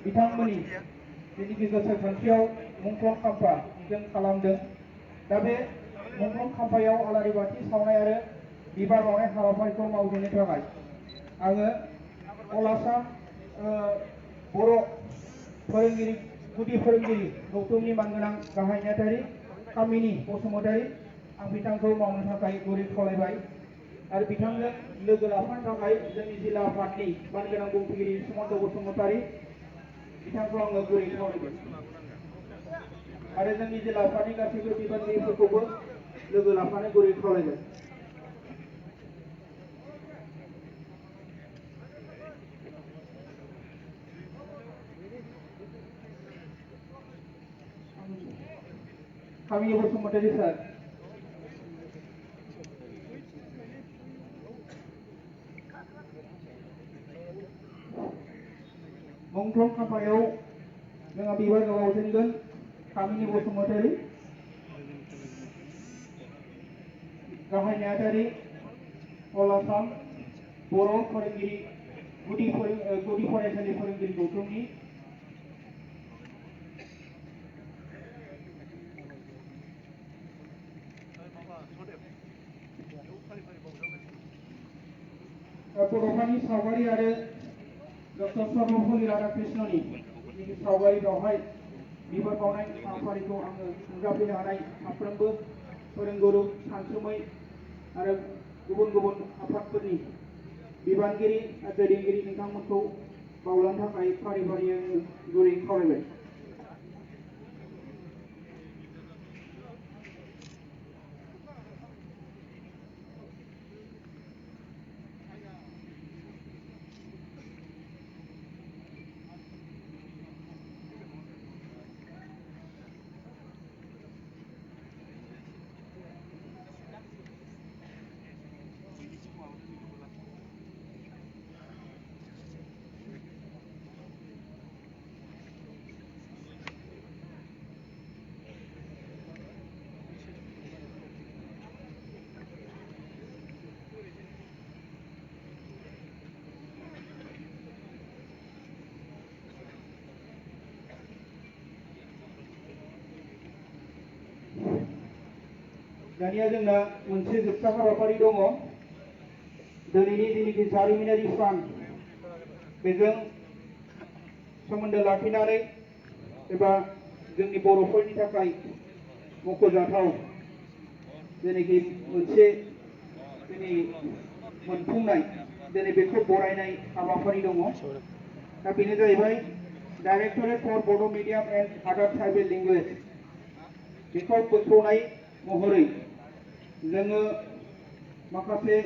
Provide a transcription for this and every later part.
बिथांमोननि जेनिखि गोसोखांथियाव मुंख्लं खाम्फा जों खालामदों। दा बे मुंख्लं खाम्फायाव आलारि बाथि सावनाय आरो बिबार बावनाय हाबाफारिखौ मावजेननो थाखाय आङो अल आसाम बर' फोरोंगिरि गुदि फोरोंगिरि गौतमनि मानगोनां गाहाय नेहाथारि कामिनी बसुमतारी आं बिथांखौ मावनो थाखाय गुरै खावलायबाय आरो बिथांजों लोगो लाफानो थाखाय जोंनि जिल्ला आफादनि मानगोनां बुंथिगिरि सुमन्त बसुमतारी बिथांखौ आङो गुरै खावलायबाय आरो जोंनि जिल्ला आफादनि गासैबो बिबानगिरिफोरखौबो लोगो लाफानो गुरै खावलायबाय। कामिनी बसुमतारी सार। मुंख्लं खाम्फायाव जोंहा बिबार बावजेनगोन कामिनी बसुमतारी गाहाय नेहाथारि अल आसाम बर' फोरोंगिरि गुदि फरायसालि फोरोंगिरि गौतमनि बड'फानि सावगारि आरो डक्टर सर्वपल्ली राधाकृष्णनि सावगारि बेवहाय बिबार बावनाय हाबाफारिखौ आङो नुजाफैनो हानाय साफ्रोमबो फोरोंगुरु सानसुमै आरो गुबुन गुबुन आफादफोरनि बिबानगिरि आरो दैदेनगिरि नोंथांमोनखौ बावलांनो थाखाय फारि फारि आङो गुरै खावलायबाय। दानिया जोंना मोनसे जोबथा हाबाफारि दङ दिनैनि जेनिखि जारिमिनारि सान बेजों सोमोन्दो लाखिनानै एबा जोंनि बर'फोरनि थाखाय मख'जाथाव जेनिखि मोनसे दिनै मोनफुंनाय दिनै बेखौ बरायनाय हाबाफारि दङ। दा बेनो जाहैबाय डाइरेक्टरेट फर बड' मिडियाम एन्ड आदार ट्राइबेल लेंगुवेज बेखौ बोखावनाय महरै जोङो माखासे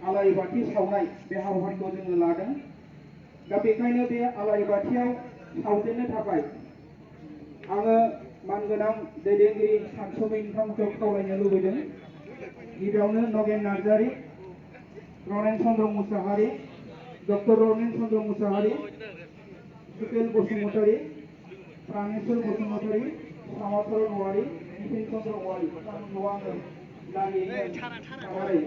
आलारि बाथि सावनाय बे हाबाफारिखौ जोङो लादों। दा बेखायनो बे आलारि बाथियाव सावजेननो थाखाय आङो मानगोनां दैदेनगिरि सानसुमै नोंथांमोनखौ खावलायनो लुबैदों। गिबियावनो नगेन नार्जारी, रनेन चन्द्र मुसाहारि, डक्टर रनेन चन्द्र मुसाहारि, सुकेल बसुमतारी, प्राणेश्वर बसुमतारी, सामाचरण औवारी, नितिन चन्द्र औवारी बिथांमोनखौ आङो लारियैनो थानानै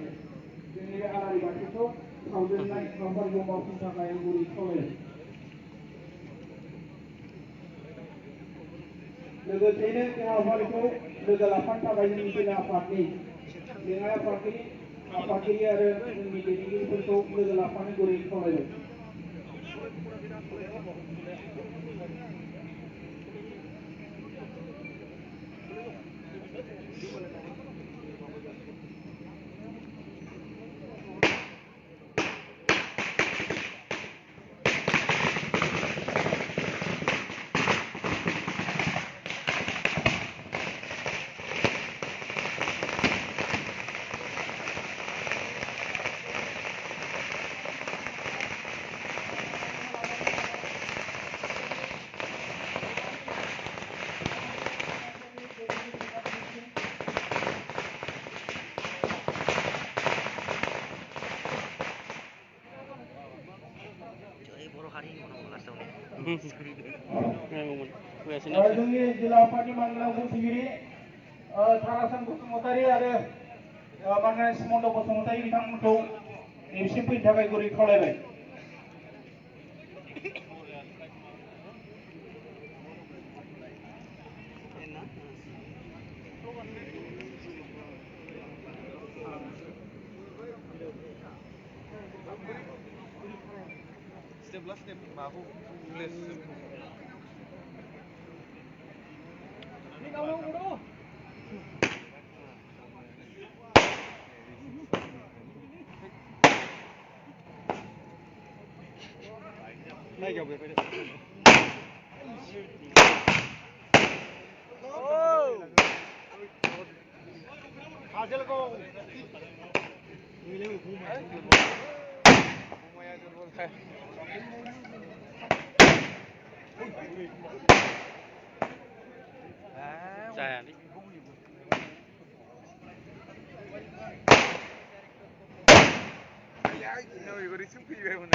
जोंनि बे आलारि बाथिखौ सावजेननाय हाबाफारिखौ मावफुंनो थाखाय आं गुरै खावलायो। लोगोसेयैनो बे हाबाफारिखौ लोगो लाफानो थाखाय जोंनि जिल्ला आफादनि लेङाइ आफादनि आफादगिरि आरो जोंनि दैदेनगिरिफोरखौ लोगो लाफानो गुरै खावलायबाय। जोंनि जिल्ला आफादनि मानगोनां बुंथिगिरि ताराचरन बसुमतारी आरो मानगोनां सुमन्त बसुमतारी बिथांमोनखौ नैबेसिम फैनो थाखाय गुरै खावलायबाय। Step माखौ प्लेस जायगायाव बेफोर काजलगाव जायालै ओरैसो फैबायमोन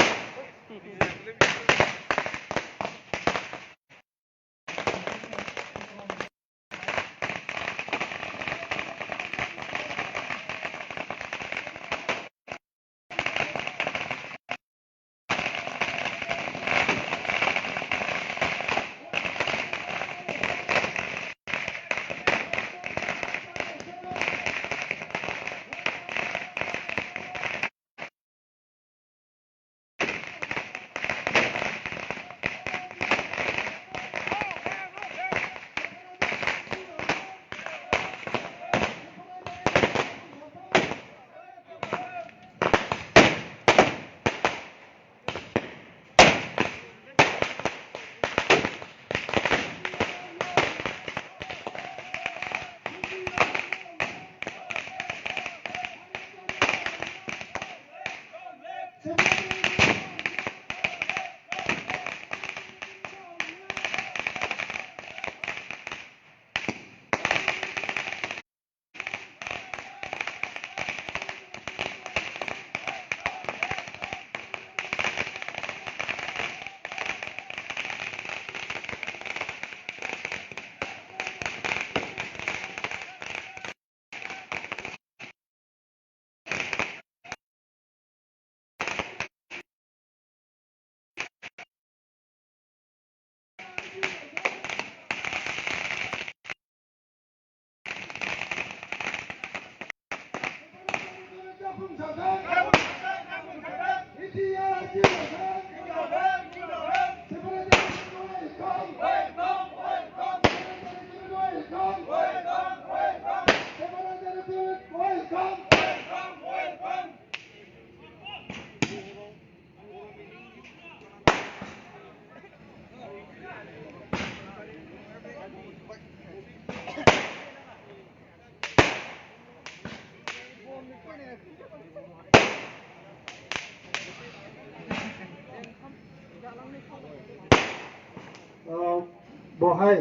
बहाय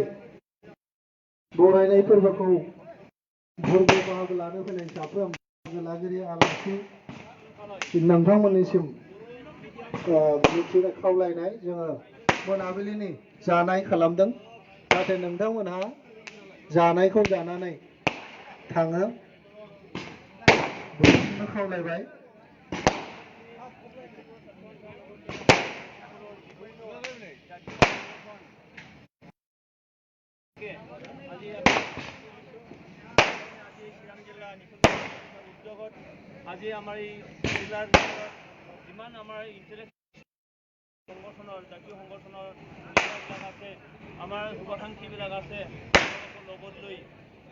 बरायनाय फोरबोखौ फोरबो बाहागो लानो फैनाय साफ्रोम गेलागिरि आलासि नोंथांमोननिसिम मिथिनो खावलायनाय जोङो मोनाबिलिनि जानाय खालामदों नाथाय नोंथांमोनहा जानायखौ जानानै थाङो बेखौनो खावलायबाय আজি আমাৰ এই জিলাৰ যিমান আমাৰ সংগঠনৰ জাতীয় সংগঠনৰ যিবিলাক আছে আমাৰ শুভাকাংক্ষীবিলাক আছে তেওঁলোকৰ লগত লৈ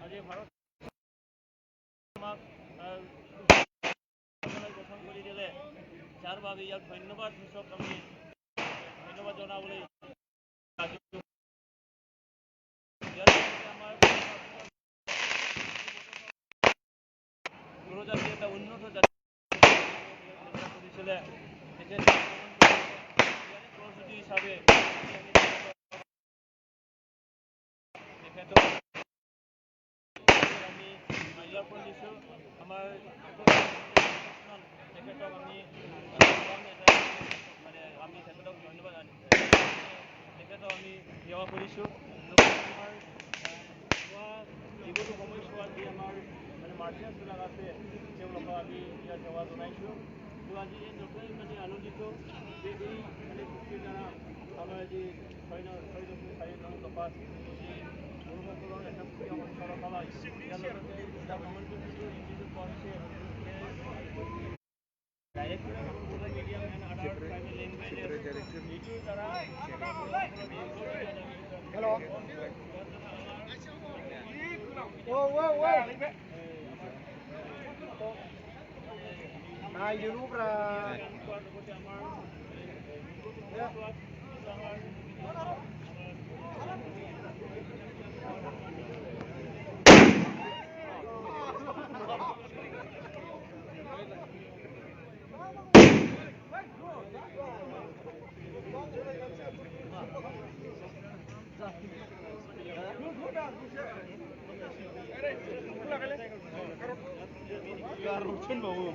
আজি ভাৰত আমাক গঠন কৰি দিলে যাৰ বাবে ইয়াক ধন্যবাদ সূচক আমি ধন্যবাদ জনাবলৈ জাতি এটা উন্নত জাতি কৰিছিলে প্ৰস্তুতি হিচাপে তেখেতক আমি জ্ঞাপন দিছোঁ আমাৰ তেখেতক আমি মানে আমি তেখেতক ধন্যবাদ তেখেতক আমি সেৱা কৰিছোঁ আমাৰ যিকোনো সময়ছোৱাত যি আমাৰ মানে মাৰ্টিয়াৰ্ছবিলাক আছে তেওঁলোকক আমি ইয়াত সেৱা জনাইছোঁ তো আজি এই নতুন মানে আনন্দিত যে এই মানে চুক্তিৰ দ্বাৰা আমাৰ যি 6.4 নং দফাত যি Local and the government individual policy director medium and other tribal languages. Hello. Whoa, whoa, whoa. Nah, you know, Garuk kan mau.